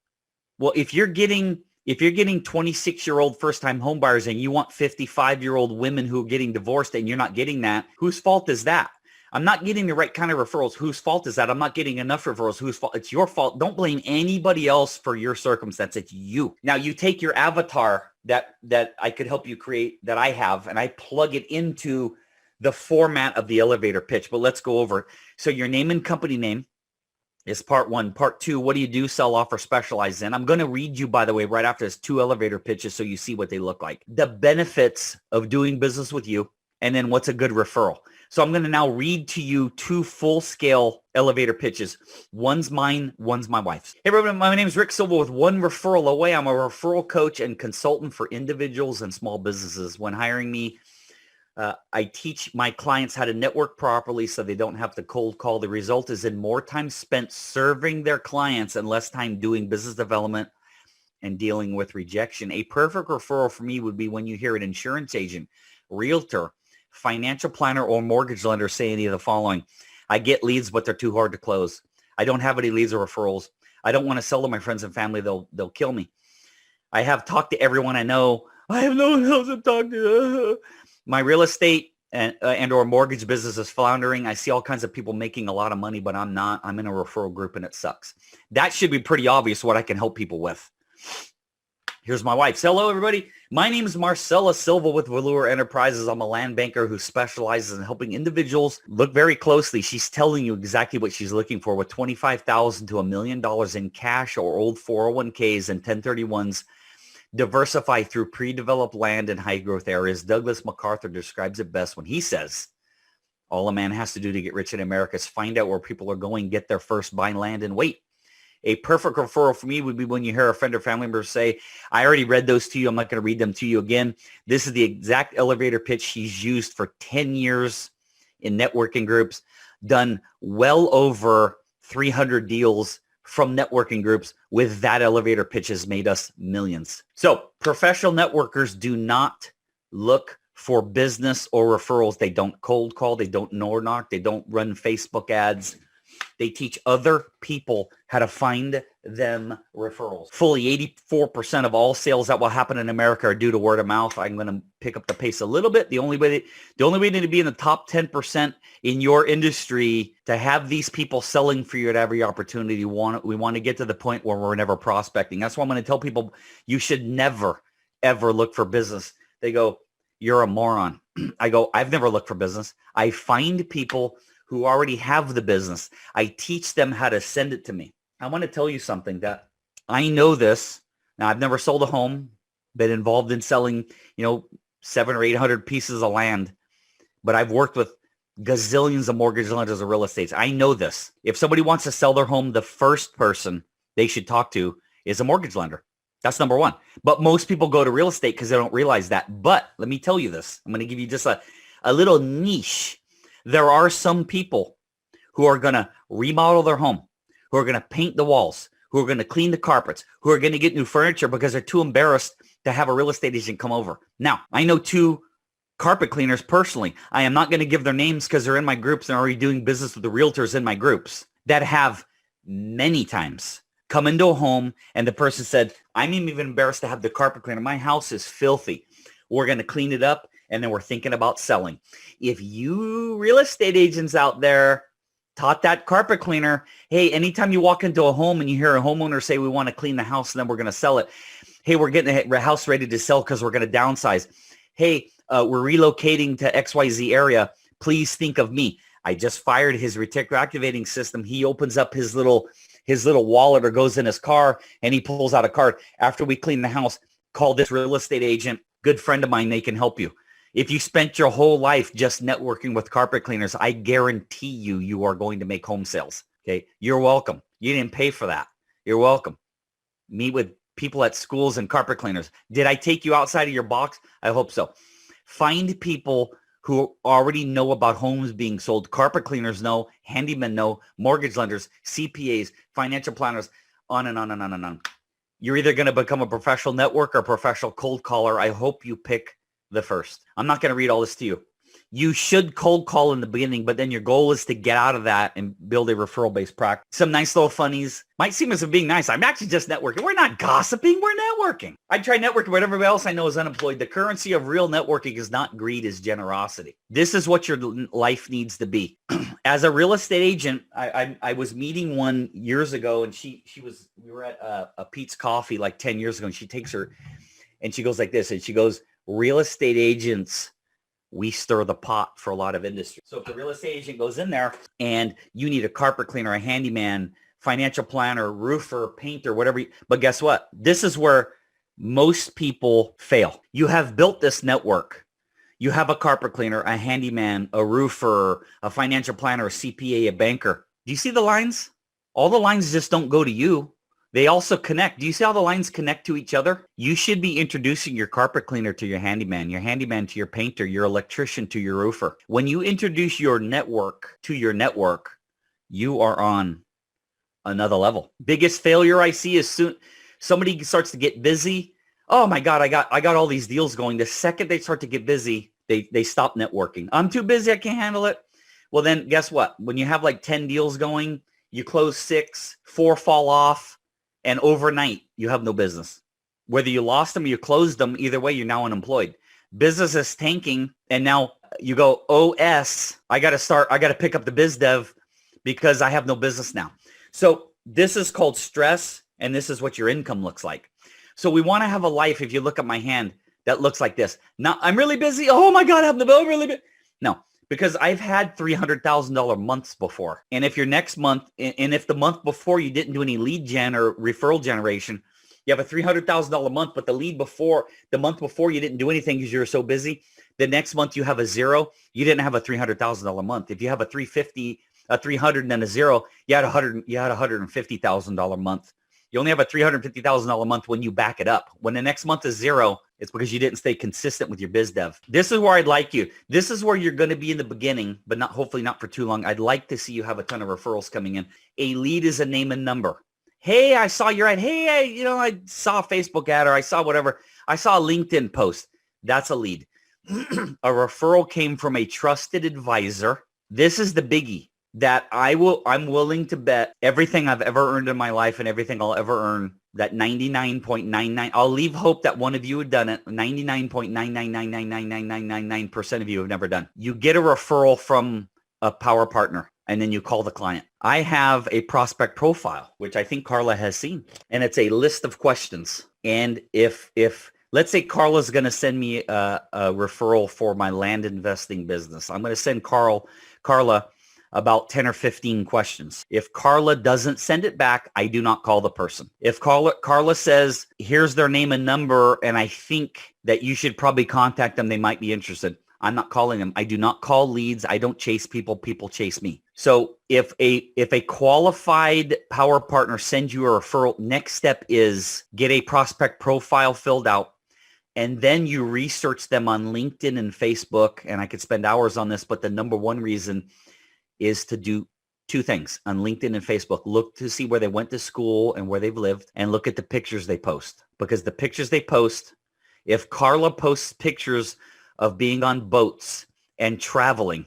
Well, if you're getting 26-year-old first-time home buyers and you want 55-year-old women who are getting divorced and you're not getting that, whose fault is that? I'm not getting the right kind of referrals. Whose fault is that? I'm not getting enough referrals. Whose fault? It's your fault. Don't blame anybody else for your circumstance. It's you. Now you take your avatar that I could help you create that I have, and I plug it into the format of the elevator pitch. But let's go over it. So your name and company name, is part one. Part two, what do you do, sell, offer, specialize in? I'm going to read you, by the way, right after this, 2 elevator pitches so you see what they look like. The benefits of doing business with you, and then what's a good referral. So I'm going to now read to you 2 full-scale elevator pitches. One's mine, one's my wife's. Hey, everyone, my name is Rick Silva with One Referral Away. I'm a referral coach and consultant for individuals and small businesses. When hiring me, I teach my clients how to network properly so they don't have to cold call. The result is in more time spent serving their clients and less time doing business development and dealing with rejection. A perfect referral for me would be when you hear an insurance agent, realtor, financial planner, or mortgage lender say any of the following. I get leads, but they're too hard to close. I don't have any leads or referrals. I don't want to sell to my friends and family. They'll kill me. I have talked to everyone I know. I have no one else to talk to. My real estate and or mortgage business is floundering. I see all kinds of people making a lot of money, but I'm not. I'm in a referral group and it sucks. That should be pretty obvious what I can help people with. Here's my wife. Hello, everybody. My name is Marcella Silva with Velour Enterprises. I'm a land banker who specializes in helping individuals. Look very closely. She's telling you exactly what she's looking for with $25,000 to $1 million in cash or old 401ks and 1031s. Diversify through pre-developed land in high-growth areas. Douglas MacArthur describes it best when he says, all a man has to do to get rich in America is find out where people are going, get there first, buy land, and wait. A perfect referral for me would be when you hear a friend or family member say, I already read those to you. I'm not going to read them to you again. This is the exact elevator pitch he's used for 10 years in networking groups, done well over 300 deals from networking groups with that elevator pitch has made us millions. So professional networkers do not look for business or referrals. They don't cold call. They don't door knock. They don't run Facebook ads. They teach other people how to find them referrals. Fully 84% of all sales that will happen in America are due to word of mouth. I'm going to pick up the pace a little bit. The only way to be in the top 10% in your industry to have these people selling for you at every opportunity. We want to get to the point where we're never prospecting. That's why I'm going to tell people you should never, ever look for business. They go, you're a moron. I go, I've never looked for business. I find people who already have the business. I teach them how to send it to me. I want to tell you something that I know this. Now, I've never sold a home, been involved in selling, 700 or 800 pieces of land, but I've worked with gazillions of mortgage lenders of real estate. I know this. If somebody wants to sell their home, the first person they should talk to is a mortgage lender. That's number one. But most people go to real estate because they don't realize that. But let me tell you this. I'm going to give you just a little niche. There are some people who are going to remodel their home, who are going to paint the walls, who are going to clean the carpets, who are going to get new furniture because they're too embarrassed to have a real estate agent come over. Now, I know 2 carpet cleaners personally. I am not going to give their names because they're in my groups and already doing business with the realtors in my groups that have many times come into a home and the person said, I'm even embarrassed to have the carpet cleaner. My house is filthy. We're going to clean it up. And then we're thinking about selling. If you real estate agents out there taught that carpet cleaner, hey, anytime you walk into a home and you hear a homeowner say, we want to clean the house and then we're going to sell it. Hey, we're getting the house ready to sell because we're going to downsize. Hey, we're relocating to XYZ area. Please think of me. I just fired his reticular activating system. He opens up his little wallet or goes in his car and he pulls out a card. After we clean the house, call this real estate agent. Good friend of mine. They can help you. If you spent your whole life just networking with carpet cleaners, I guarantee you are going to make home sales. Okay. You're welcome. You didn't pay for that. You're welcome. Meet with people at schools and carpet cleaners. Did I take you outside of your box? I hope so. Find people who already know about homes being sold. Carpet cleaners know, handymen know, mortgage lenders, CPAs, financial planners, on and on and on and on. You're either going to become a professional networker or a professional cold caller. I hope you pick the first. I'm not going to read all this to you. You should cold call in the beginning, but then your goal is to get out of that and build a referral-based practice. Some nice little funnies. Might seem as if being nice. I'm actually just networking. We're not gossiping. We're networking. I try networking, but everybody else I know is unemployed. The currency of real networking is not greed, is generosity. This is what your life needs to be. As a real estate agent, I was meeting one years ago, and we were at a Pete's Coffee like 10 years ago, and she takes her, and she goes like this, and she goes, real estate agents, we stir the pot for a lot of industries. So if the real estate agent goes in there and you need a carpet cleaner, a handyman, financial planner, roofer, painter, whatever. But guess what? This is where most people fail. You have built this network. You have a carpet cleaner, a handyman, a roofer, a financial planner, a CPA, a banker. Do you see the lines? All the lines just don't go to you. They also connect. Do you see how the lines connect to each other? You should be introducing your carpet cleaner to your handyman to your painter, your electrician to your roofer. When you introduce your network to your network, you are on another level. Biggest failure I see is soon somebody starts to get busy. Oh my God, I got all these deals going. The second they start to get busy, they stop networking. I'm too busy. I can't handle it. Well, then guess what? When you have like 10 deals going, you close 6, 4 fall off, and overnight you have no business. Whether you lost them or you closed them, either way, you're now unemployed. Business is tanking, and now you go, OS, I got to pick up the biz dev because I have no business now. So this is called stress, and this is what your income looks like. So we want to have a life, if you look at my hand, that looks like this. Now, I'm really busy. Oh my God, I'm really busy. No, because I've had $300,000 months before. And if your next month, and if the month before you didn't do any lead gen or referral generation, you have a $300,000 month, but the month before you didn't do anything because you were so busy. The next month you have a zero. You didn't have a $300,000 month. If you have a 350, a 300 and then a zero, you had $150,000 month. You only have a $350,000 month when you back it up. When the next month is zero, it's because you didn't stay consistent with your biz dev. This is where I'd like you. This is where you're going to be in the beginning, but hopefully not for too long. I'd like to see you have a ton of referrals coming in. A lead is a name and number. Hey, I saw your ad. Hey, I saw a Facebook ad, or I saw whatever. I saw a LinkedIn post. That's a lead. A referral came from a trusted advisor. This is the biggie that I'm willing to bet everything I've ever earned in my life and everything I'll ever earn, that 99.99, I'll leave hope that one of you had done it. 99.9999999% of you have never done. You get a referral from a power partner, and then you call the client. I have a prospect profile, which I think Carla has seen, and it's a list of questions. And if let's say Carla's going to send me a referral for my land investing business, I'm going to send Carla about 10 or 15 questions. If Carla doesn't send it back, I do not call the person. If Carla says, here's their name and number, and I think that you should probably contact them, they might be interested, I'm not calling them. I do not call leads. I don't chase people. People chase me. So if a qualified power partner sends you a referral, next step is get a prospect profile filled out. And then you research them on LinkedIn and Facebook. And I could spend hours on this, but the number one reason is to do two things on LinkedIn and Facebook. Look to see where they went to school and where they've lived, and look at the pictures they post. Because the pictures they post, if Carla posts pictures of being on boats and traveling,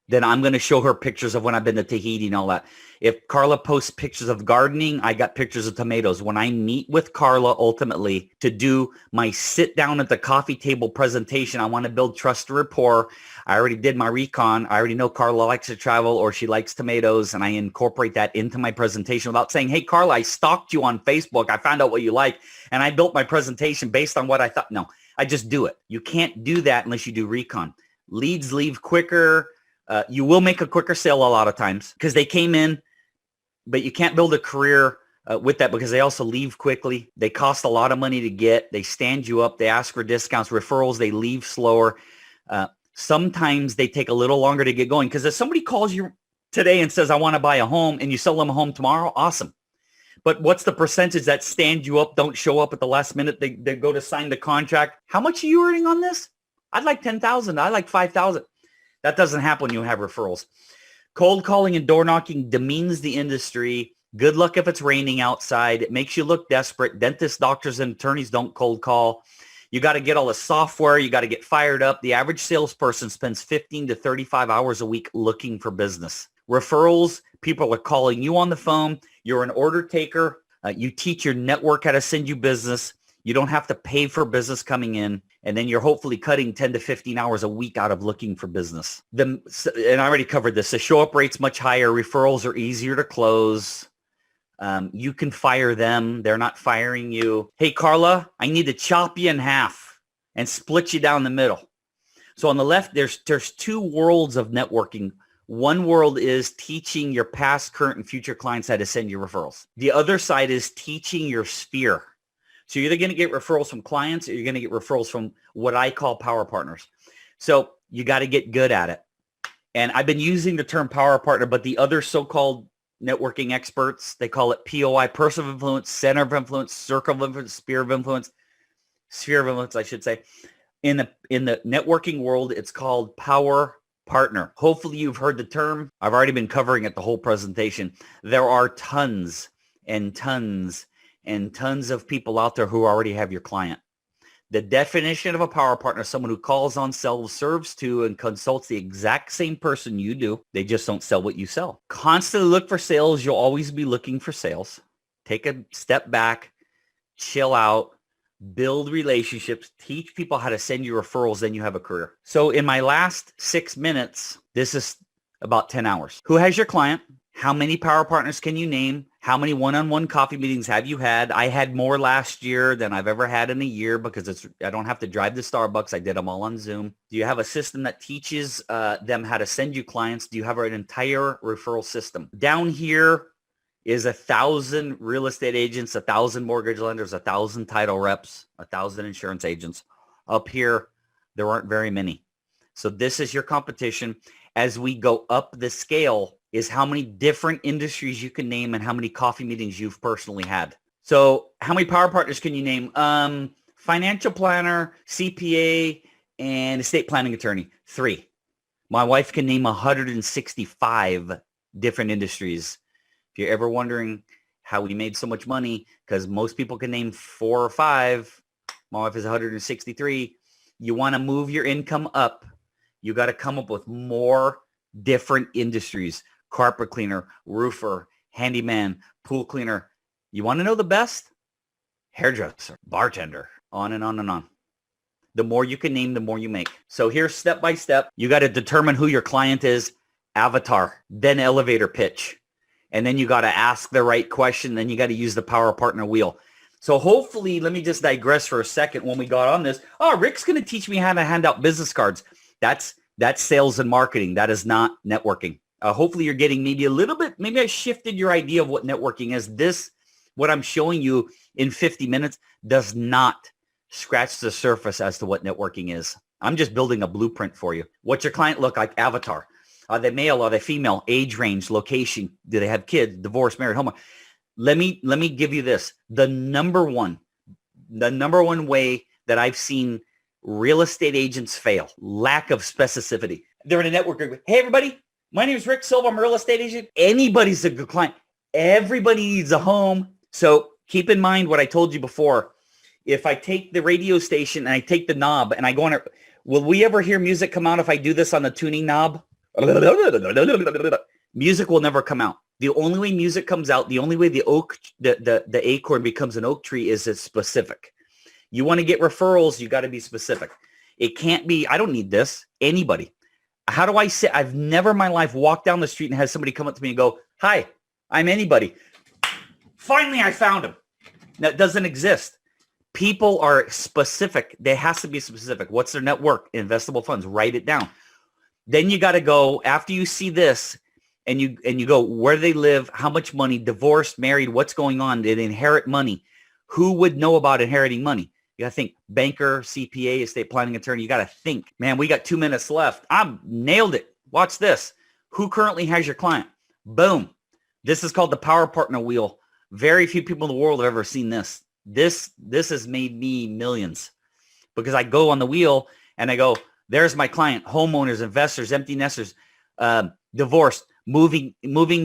then I'm going to show her pictures of when I've been to Tahiti and all that. If Carla posts pictures of gardening, I got pictures of tomatoes. When I meet with Carla ultimately to do my sit down at the coffee table presentation, I want to build trust and rapport. I already did my recon. I already know Carla likes to travel or she likes tomatoes, and I incorporate that into my presentation without saying, hey, Carla, I stalked you on Facebook. I found out what you like, and I built my presentation based on what I thought. No, I just do it. You can't do that unless you do recon. Leads leave quicker. You will make a quicker sale a lot of times because they came in, but you can't build a career with that because they also leave quickly. They cost a lot of money to get. They stand you up. They ask for discounts, referrals. They leave slower. Sometimes they take a little longer to get going because if somebody calls you today and says, I want to buy a home, and you sell them a home tomorrow, awesome. But what's the percentage that stand you up, don't show up at the last minute? They go to sign the contract. How much are you earning on this? I'd like 10,000. I like 5,000. That doesn't happen when you have referrals. Cold calling and door knocking demeans the industry. Good luck if it's raining outside. It makes you look desperate. Dentists, doctors, and attorneys don't cold call. You got to get all the software. You got to get fired up. The average salesperson spends 15 to 35 hours a week looking for business. Referrals, people are calling you on the phone. You're an order taker. You teach your network how to send you business. You don't have to pay for business coming in. And then you're hopefully cutting 10 to 15 hours a week out of looking for business. And I already covered this. The show-up rate's much higher. Referrals are easier to close. You can fire them. They're not firing you. Hey, Carla, I need to chop you in half and split you down the middle. So on the left, there's two worlds of networking. One world is teaching your past, current, and future clients how to send you referrals. The other side is teaching your sphere. So you're either going to get referrals from clients or you're going to get referrals from what I call power partners. So you got to get good at it. And I've been using the term power partner, but the other so-called networking experts, they call it POI, person of influence, center of influence, circle of influence, sphere of influence, I should say. In the networking world, it's called power partner. Hopefully you've heard the term. I've already been covering it the whole presentation. There are tons and tons and tons of people out there who already have your client. The definition of a power partner is someone who calls on, sells, serves to, and consults the exact same person you do. They just don't sell what you sell. Constantly look for sales. You'll always be looking for sales. Take a step back, chill out, build relationships, teach people how to send you referrals, then you have a career. So in my last 6 minutes, this is about 10 hours. Who has your client? How many power partners can you name? How many one-on-one coffee meetings have you had? I had more last year than I've ever had in a year because I don't have to drive to Starbucks. I did them all on Zoom. Do you have a system that teaches them how to send you clients? Do you have an entire referral system? Down here is 1,000 real estate agents, 1,000 mortgage lenders, 1,000 title reps, 1,000 insurance agents. Up here, there aren't very many. So this is your competition. As we go up the scale is how many different industries you can name and how many coffee meetings you've personally had. So how many power partners can you name? Financial planner, CPA, and estate planning attorney. 3. My wife can name 165 different industries. If you're ever wondering how we made so much money, because most people can name 4 or 5, my wife is 163. You want to move your income up. You got to come up with more different industries. Carpet cleaner, roofer, handyman, pool cleaner. You want to know the best? Hairdresser, bartender, on and on and on. The more you can name, the more you make. So here's step by step. You got to determine who your client is, avatar, then elevator pitch. And then you got to ask the right question. Then you got to use the power partner wheel. So hopefully, let me just digress for a second. When we got on this, Rick's going to teach me how to hand out business cards. That's sales and marketing. That is not networking. Hopefully you're getting maybe a little bit, maybe I shifted your idea of what networking is. This, what I'm showing you in 50 minutes does not scratch the surface as to what networking is. I'm just building a blueprint for you. What's your client look like? Avatar. Are they male? Are they female? Age range, location. Do they have kids? Divorced, married, homo? Let me give you this. The number one way that I've seen real estate agents fail, lack of specificity. They're in a network group. Hey, everybody. My name is Rick Silva. I'm a real estate agent. Anybody's a good client. Everybody needs a home. So keep in mind what I told you before. If I take the radio station and I take the knob and I go on it, will we ever hear music come out if I do this on the tuning knob? Music will never come out. The only way music comes out, the only way the acorn becomes an oak tree is it's specific. You want to get referrals, you got to be specific. It can't be, I don't need this, anybody. How do I say, I've never in my life walked down the street and had somebody come up to me and go, hi, I'm anybody. Finally, I found him. That doesn't exist. People are specific. They has to be specific. What's their network? Investable funds. Write it down. Then you got to go, after you see this, and you go, where do they live? How much money? Divorced, married? What's going on? Did they inherit money? Who would know about inheriting money? You got to think banker, CPA, estate planning attorney. You got to think, man, we got 2 minutes left. I nailed it. Watch this. Who currently has your client? Boom. This is called the power partner wheel. Very few people in the world have ever seen this. This has made me millions because I go on the wheel and I go, there's my client, homeowners, investors, empty nesters, divorced, moving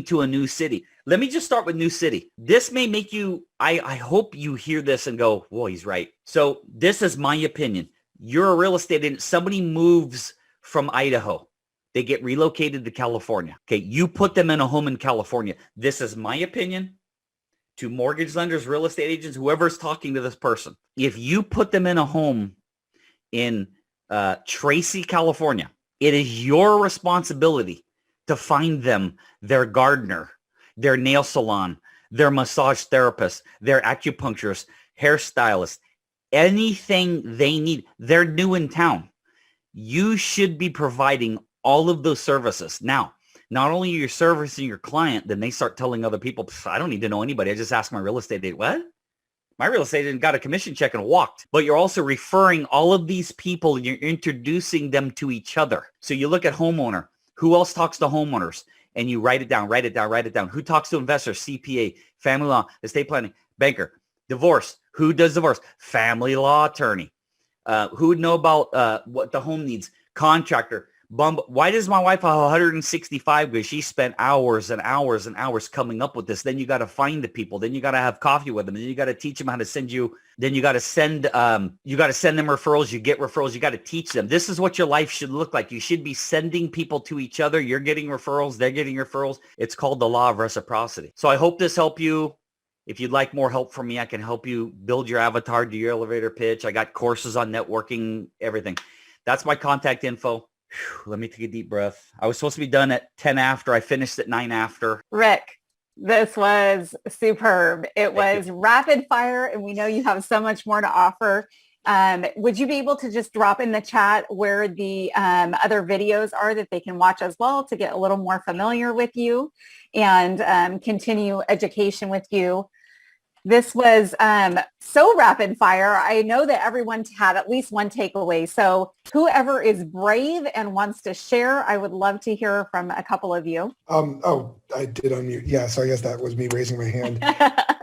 to a new city. Let me just start with new city. This may make you, I hope you hear this and go, whoa, he's right. So this is my opinion. You're a real estate agent. Somebody moves from Idaho. They get relocated to California. Okay, you put them in a home in California. This is my opinion to mortgage lenders, real estate agents, whoever's talking to this person. If you put them in a home in Tracy, California, it is your responsibility to find them their gardener, their nail salon, their massage therapist, their acupuncturist, hairstylist, anything they need. They're new in town. You should be providing all of those services. Now, Not only are you servicing your client, then they start telling other people, I don't need to know anybody. I just asked my real estate agent. What? My real estate agent got a commission check and walked. But you're also referring all of these people and you're introducing them to each other. So you look at homeowner. Who else talks to homeowners? And you write it down, write it down, write it down. Who talks to investors? CPA, family law, estate planning, banker, divorce. Who does divorce? Family law attorney. Who would know about what the home needs? Contractor. Why does my wife have 165? Because she spent hours and hours and hours coming up with this. Then you got to find the people. Then you got to have coffee with them. Then you got to teach them how to send you. Then you got to send them referrals. You get referrals. You got to teach them. This is what your life should look like. You should be sending people to each other. You're getting referrals. They're getting referrals. It's called the law of reciprocity. So I hope this helped you. If you'd like more help from me, I can help you build your avatar, do your elevator pitch. I got courses on networking, everything. That's my contact info. Let me take a deep breath. I was supposed to be done at 10 after. I finished at 9 after. Rick, this was superb. It was rapid fire, and we know you have so much more to offer. Would you be able to just drop in the chat where the other videos are that they can watch as well to get a little more familiar with you and continue education with you? This was so rapid fire. I know that everyone had at least one takeaway. So whoever is brave and wants to share, I would love to hear from a couple of you. I did unmute. Yeah, so I guess that was me raising my hand. I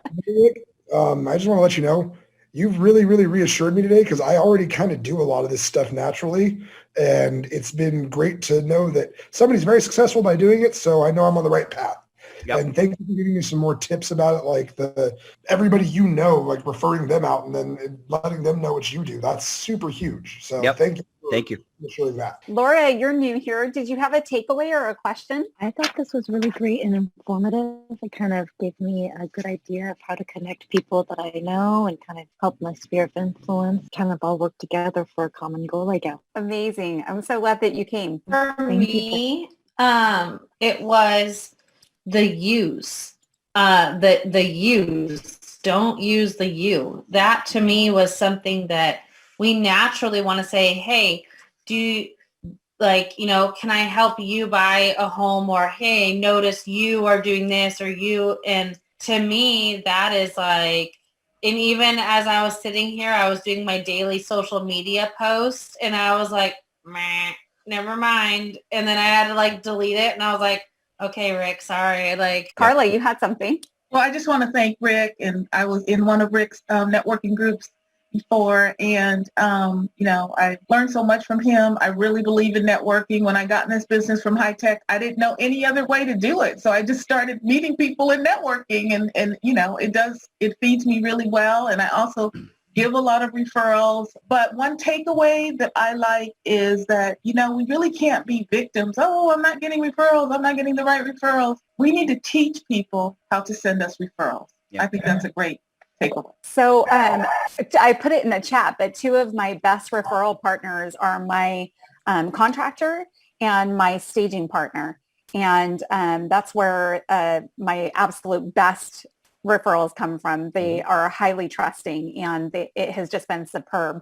just want to let you know, you've really, really reassured me today because I already kind of do a lot of this stuff naturally. And it's been great to know that somebody's very successful by doing it. So I know I'm on the right path. Yep. And thank you for giving me some more tips about it, like everybody you know, like referring them out and then letting them know what you do. That's super huge. So thank you. Thank you. For showing that. Laura, you're new here. Did you have a takeaway or a question? I thought this was really great and informative. It kind of gave me a good idea of how to connect people that I know and kind of help my sphere of influence kind of all work together for a common goal, I guess. Amazing. I'm so glad that you came. For me, it was the use, the use, don't use the you. That to me was something that we naturally want to say, hey, can I help you buy a home? Or, hey, notice you are doing this or you. And to me, that is like, and even as I was sitting here, I was doing my daily social media posts and I was like, meh, never mind. And then I had to like delete it and I was like, okay, Rick, sorry. Carla, you had something. Well, I just want to thank Rick, and I was in one of Rick's networking groups before, and I learned so much from him. I really believe in networking. When I got in this business from high tech, I didn't know any other way to do it, so I just started meeting people and networking, and it feeds me really well, and I also give a lot of referrals. But one takeaway that I like is that, we really can't be victims. Oh, I'm not getting referrals. I'm not getting the right referrals. We need to teach people how to send us referrals. Yeah. I think that's a great takeaway. So I put it in the chat, but two of my best referral partners are my contractor and my staging partner. And that's where my absolute best referrals come from. They are highly trusting and it has just been superb.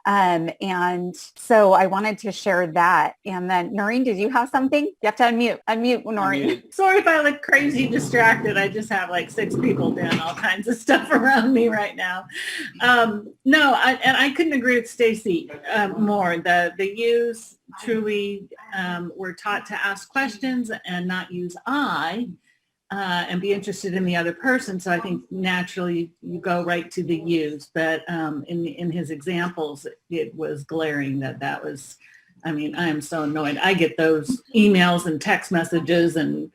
And so I wanted to share that. And then Noreen, did you have something? You have to unmute Noreen. Sorry if I look crazy distracted. I just have like 6 people doing all kinds of stuff around me right now. I couldn't agree with Stacy more. The use truly, we're taught to ask questions and not use I. And be interested in the other person. So I think naturally you go right to the use. But in his examples, it was glaring that was, I am so annoyed. I get those emails and text messages and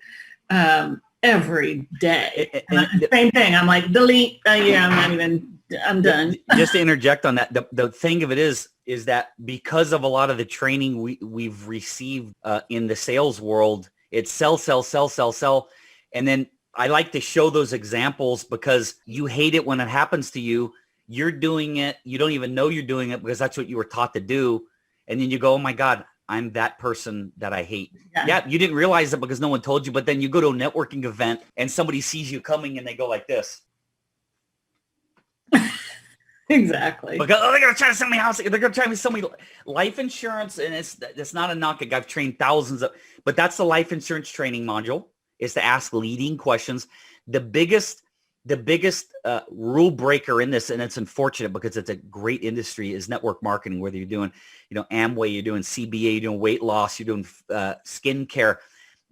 every day. Same thing. I'm like, delete. I'm done. Just to interject on that, the thing of it is that because of a lot of the training we've received in the sales world, it's sell. And then I like to show those examples because you hate it when it happens to you. You're doing it. You don't even know you're doing it because that's what you were taught to do. And then you go, oh my God, I'm that person that I hate. Yeah, you didn't realize it because no one told you. But then you go to a networking event and somebody sees you coming and they go like this. Exactly. Because they're going to try to sell me a house. They're going to try to sell me life insurance. And it's not a knock. I've trained thousands of, but that's the life insurance training module, is to ask leading questions. The biggest rule breaker in this, and it's unfortunate because it's a great industry, is network marketing. Whether you're doing, Amway, you're doing CBA, you're doing weight loss, you're doing skincare.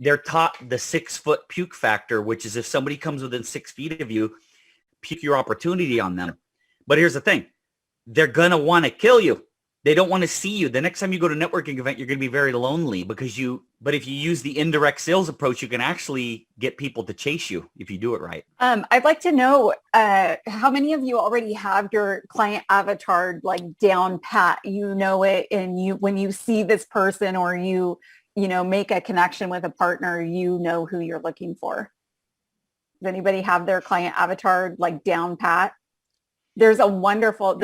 They're taught the 6-foot puke factor, which is if somebody comes within 6 feet of you, puke your opportunity on them. But here's the thing. They're going to want to kill you. They don't want to see you. The next time you go to a networking event, you're going to be very lonely but if you use the indirect sales approach, you can actually get people to chase you if you do it right. I'd like to know how many of you already have your client avatar like down pat, it, and when you see this person or make a connection with a partner, who you're looking for. Does anybody have their client avatar like down pat? There's wonderful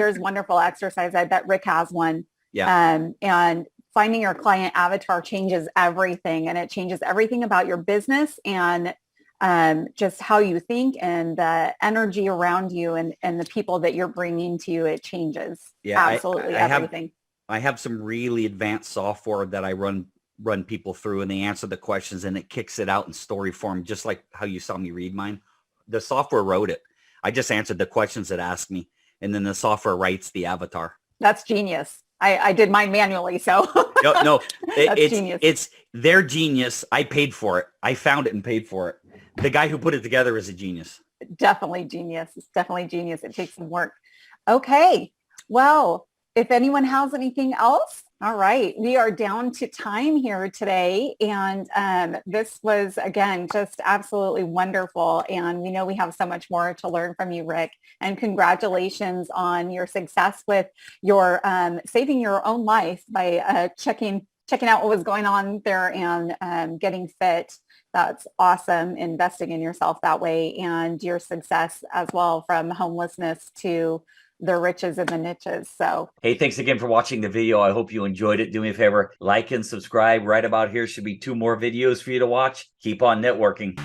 exercise. I bet Rick has one. Yeah. And finding your client avatar changes everything, and it changes everything about your business and just how you think and the energy around you and the people that you're bringing to you. It changes absolutely everything. I have some really advanced software that I run people through, and they answer the questions and it kicks it out in story form, just like how you saw me read mine. The software wrote it. I just answered the questions that asked me, and then the software writes the avatar. That's genius. I did mine manually, so. No, That's genius. It's their genius. I paid for it. I found it and paid for it. The guy who put it together is a genius. Definitely genius. It's definitely genius. It takes some work. Okay. Well, if anyone has anything else, all right. We are down to time here today. And this was, again, just absolutely wonderful. And we know we have so much more to learn from you, Rick. And congratulations on your success with your saving your own life by checking out what was going on there and getting fit. That's awesome. Investing in yourself that way, and your success as well, from homelessness to the riches and the niches. So, hey, thanks again for watching the video. I hope you enjoyed it. Do me a favor, like and subscribe. Right about here should be 2 more videos for you to watch. Keep on networking.